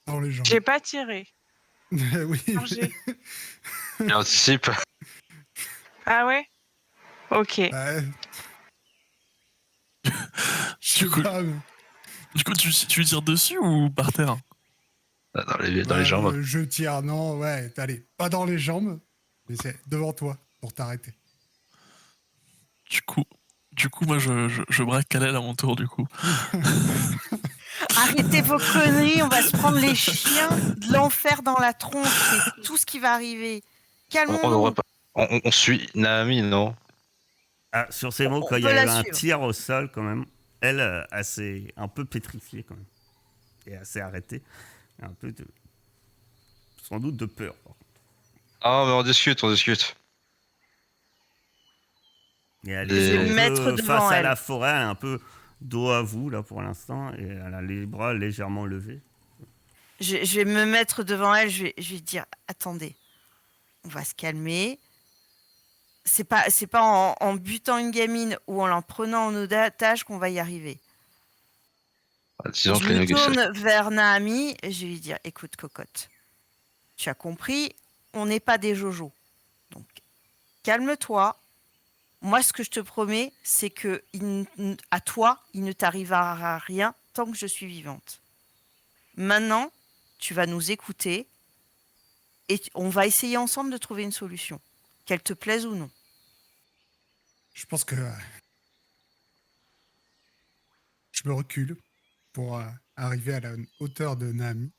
Dans les jambes. J'ai pas tiré. Oui, Chargé. Il anticipe. Ah ouais? Ok. ouais. Je sais Du coup, pas, mais- du coup, tu lui tires dessus ou par terre? Dans les jambes. Je tire, non, ouais, allez, pas dans les jambes, mais c'est devant toi pour t'arrêter. Du coup, moi, je braque Kalel à mon tour, du coup. Arrêtez vos conneries, on va se prendre les chiens de l'enfer dans la tronche. C'est tout ce qui va arriver. On Calmons-nous. devrait pas. On suit Naomi, non? Ah, sur ces mots, On quand il y peut a eu la un suivre. tir au sol, quand même, elle, assez, un peu pétrifiée, quand même. Et assez arrêtée. Un peu de. Sans doute de peur. Par contre. Ah, mais on discute, on discute. Et elle Je est vais un me mettre peu devant face à elle. la forêt, elle est un peu dos à vous, là, pour l'instant. Et elle a les bras légèrement levés. Je vais me mettre devant elle. Je vais dire attendez, on va se calmer. C'est pas en butant une gamine ou en la prenant en otage qu'on va y arriver. Disons Je que les me négociations. tourne vers Naomi et je vais lui dire écoute, cocotte, tu as compris, on n'est pas des jojos. Donc, calme-toi. Moi, ce que je te promets, c'est que à toi, il ne t'arrivera rien tant que je suis vivante. Maintenant, tu vas nous écouter et on va essayer ensemble de trouver une solution, qu'elle te plaise ou non. Je pense que je me recule pour arriver à la hauteur de Naomi.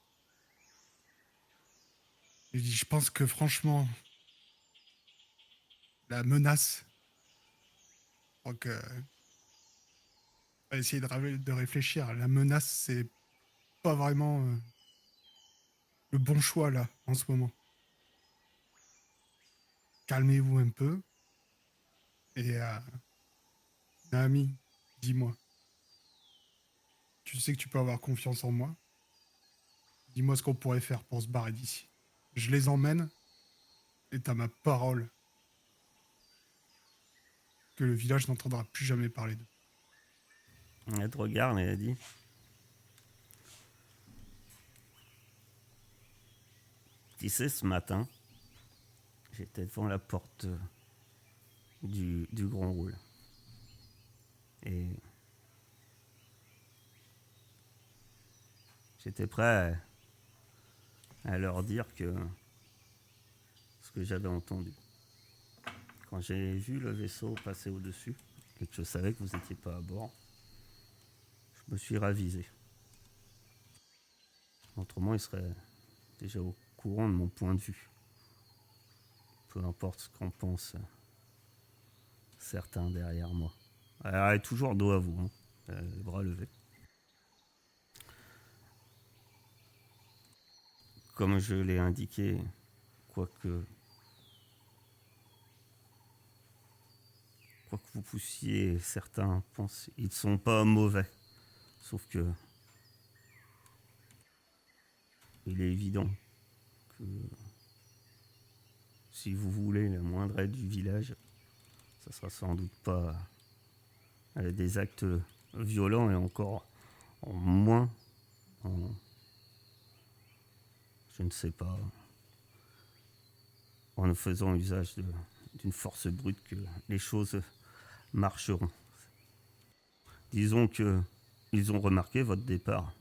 Et je dis, je pense que franchement, la menace, je crois que on va essayer de réfléchir. La menace, c'est pas vraiment le bon choix là en ce moment. Calmez-vous un peu. Et Naomi, dis-moi, tu sais que tu peux avoir confiance en moi. Dis-moi ce qu'on pourrait faire pour se barrer d'ici. Je les emmène et t'as ma parole que le village n'entendra plus jamais parler d'eux. Elle te regarde et elle dit tu sais, ce matin, j'étais devant la porte du Grand Roule. Et j'étais prêt à leur dire que ce que j'avais entendu. Quand j'ai vu le vaisseau passer au-dessus et que je savais que vous n'étiez pas à bord, je me suis ravisé. Autrement, ils seraient déjà au courant de mon point de vue. Peu importe ce qu'en pensent certains derrière moi. Elle est toujours dos à vous, hein, les bras levés. Comme je l'ai indiqué, quoique vous poussiez, certains pensent, ils ne sont pas mauvais. Sauf que il est évident que si vous voulez la moindre aide du village, ça sera sans doute pas des actes violents et encore en moins je ne sais pas, en ne faisant usage d'une force brute que les choses marcheront. Disons que ils ont remarqué votre départ.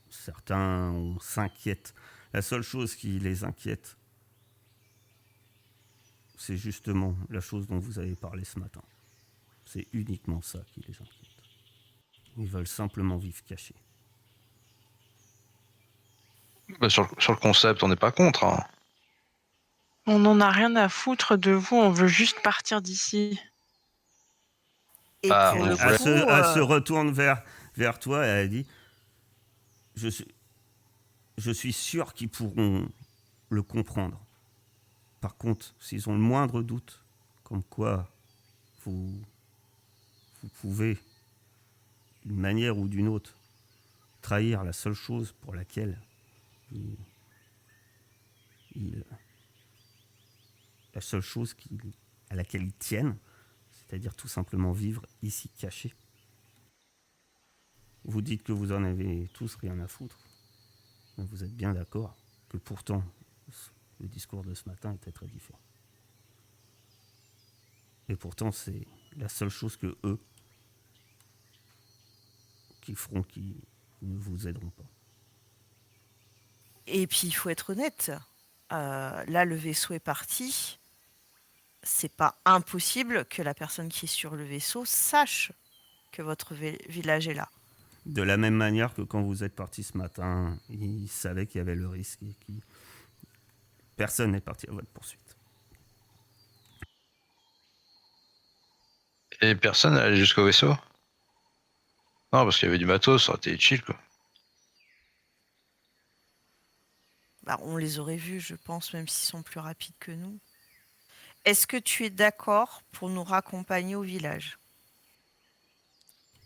Certains s'inquiètent. La seule chose qui les inquiète, c'est justement la chose dont vous avez parlé ce matin. C'est uniquement ça qui les inquiète. Ils veulent simplement vivre cachés. Bah, sur le concept, on n'est pas contre. Hein. On n'en a rien à foutre de vous, on veut juste partir d'ici. Et Ah, pour on le voulait- coup, Elle se retourne vers toi et elle dit je suis sûr qu'ils pourront le comprendre. Par contre, s'ils ont le moindre doute, comme quoi vous pouvez, d'une manière ou d'une autre, trahir la seule chose pour laquelle la seule chose à laquelle ils tiennent, c'est-à-dire tout simplement vivre ici caché. Vous dites que vous en avez tous rien à foutre. Mais vous êtes bien d'accord que pourtant, le discours de ce matin était très différent. Et pourtant, c'est la seule chose que eux qui feront, qui ne vous aideront pas. Et puis, il faut être honnête. Là, le vaisseau est parti. C'est pas impossible que la personne qui est sur le vaisseau sache que votre village est là. De la même manière que quand vous êtes parti ce matin, ils savaient qu'il y avait le risque et que personne n'est parti à votre poursuite. Et personne n'est allé jusqu'au vaisseau? Non, parce qu'il y avait du matos, ça aurait été chill, quoi. Bah, on les aurait vus, je pense, même s'ils sont plus rapides que nous. Est-ce que tu es d'accord pour nous raccompagner au village?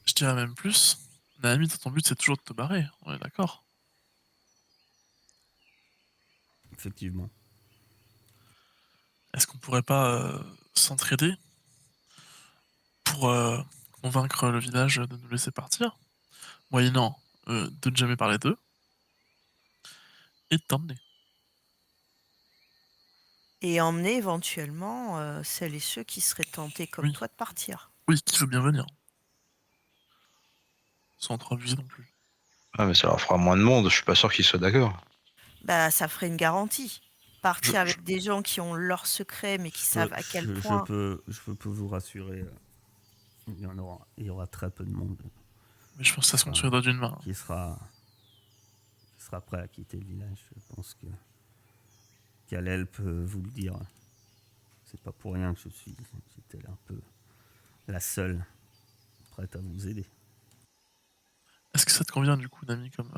Je dirais même plus. Naomi, ton but, c'est toujours de te barrer. On est d'accord. Effectivement. Est-ce qu'on pourrait pas s'entraider pour convaincre le village de nous laisser partir, moyennant de ne jamais parler d'eux, et de t'emmener? Et emmener éventuellement celles et ceux qui seraient tentés comme Oui. toi de partir. Oui, qui veut bien venir. Sans trop abuser non plus. Ah, mais ça leur fera moins de monde, je suis pas sûr qu'ils soient d'accord. Bah, ça ferait une garantie. Partir avec des gens qui ont leurs secrets, mais qui savent à quel point. Je peux vous rassurer, il y aura très peu de monde Mais je pense que ça se compte sur les doigts d'une main. qui sera prêt à quitter le village. Je pense que Kalel peut vous le dire. C'est pas pour rien que j'étais un peu la seule prête à vous aider. Est-ce que ça te convient du coup, Nami, comme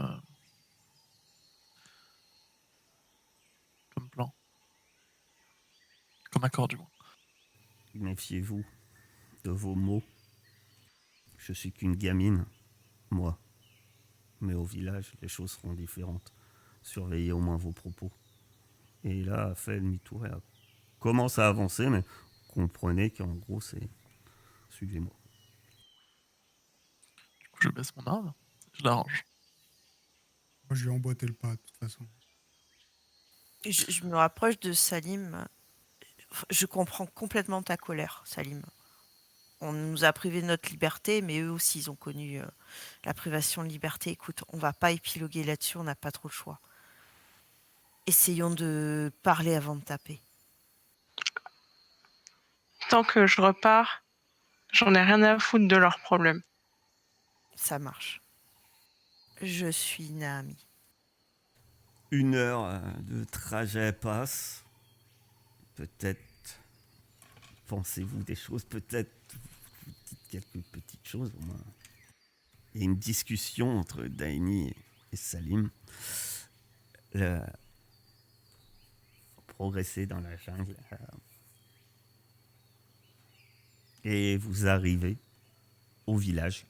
plan? Comme accord, du moins. Méfiez-vous de vos mots. Je suis qu'une gamine, moi. Mais au village, les choses seront différentes. Surveillez au moins vos propos. Et là, fait demi-tour et commence à avancer, mais comprenez qu'en gros, c'est suivez-moi. Du coup, je baisse mon arme, je l'arrange. Moi, je vais emboîter le pas, de toute façon. Je me rapproche de Salim. Je comprends complètement ta colère, Salim. On nous a privé de notre liberté, mais eux aussi, ils ont connu la privation de liberté. Écoute, on va pas épiloguer là-dessus, on n'a pas trop le choix. Essayons de parler avant de taper. Tant que je repars, j'en ai rien à foutre de leurs problèmes. Ça marche. Je suis Naomi. 1 heure de trajet passe. Peut-être pensez-vous des choses, peut-être vous dites quelques petites choses au moins. Il y a une discussion entre Daini et Salim. Progresser dans la jungle. Et vous arrivez au village.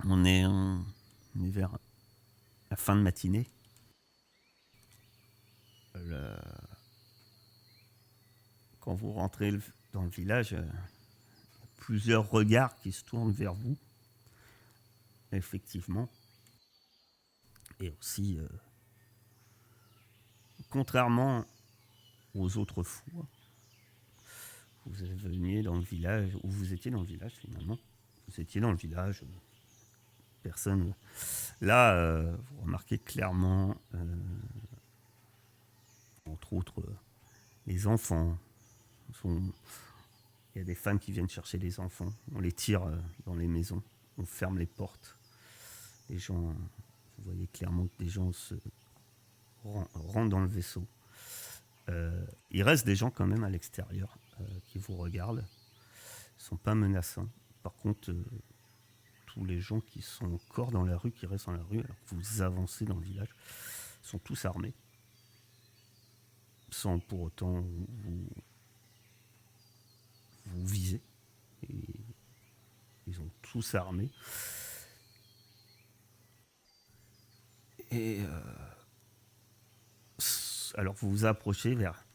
On est vers la fin de matinée. Quand vous rentrez dans le village, plusieurs regards qui se tournent vers vous. Effectivement. Et aussi, contrairement aux autres fois, vous veniez dans le village, ou vous étiez dans le village finalement. Vous étiez dans le village, personne. Là, vous remarquez clairement, entre autres, les enfants. Il y a des femmes qui viennent chercher les enfants. On les tire dans les maisons. On ferme les portes. Les gens, vous voyez clairement que des gens se rentrent dans le vaisseau. Il reste des gens quand même à l'extérieur qui vous regardent. Ils ne sont pas menaçants. Par contre, tous les gens qui sont encore dans la rue, qui restent dans la rue, alors que vous avancez dans le village, sont tous armés, sans pour autant vous viser. Et ils sont tous armés. Et alors vous vous approchez vers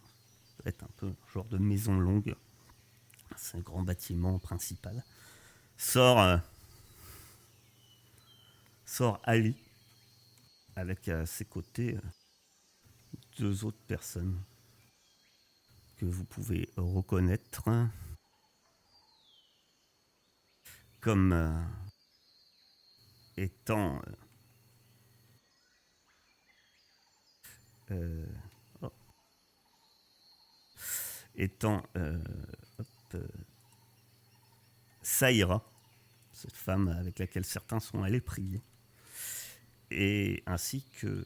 peut-être un peu un genre de maison longue. C'est un grand bâtiment principal. Sort Ali avec à ses côtés 2 autres personnes que vous pouvez reconnaître comme étant oh, étant Saïra, cette femme avec laquelle certains sont allés prier, et ainsi que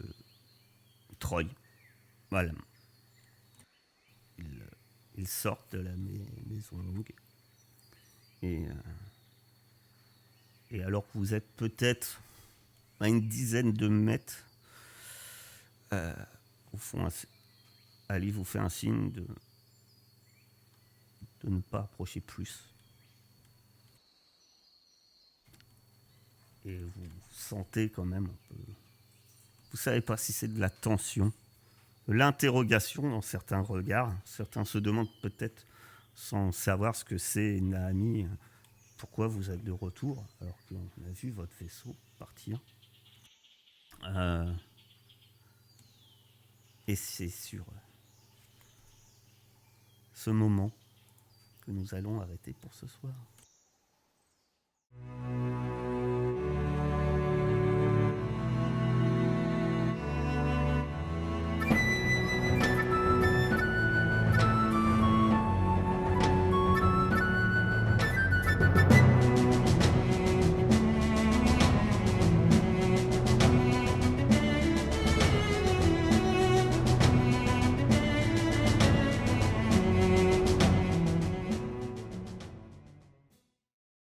Troy. Voilà. Ils sortent de la maison longue et alors que vous êtes peut-être à une dizaine de mètres, au fond, Ali vous fait un signe de ne pas approcher plus. Et vous sentez quand même un peu... Vous savez pas si c'est de la tension, de l'interrogation dans certains regards. Certains se demandent peut-être, sans savoir ce que c'est, Naami, pourquoi vous êtes de retour, alors qu'on a vu votre vaisseau partir. Et c'est sur ce moment que nous allons arrêter pour ce soir.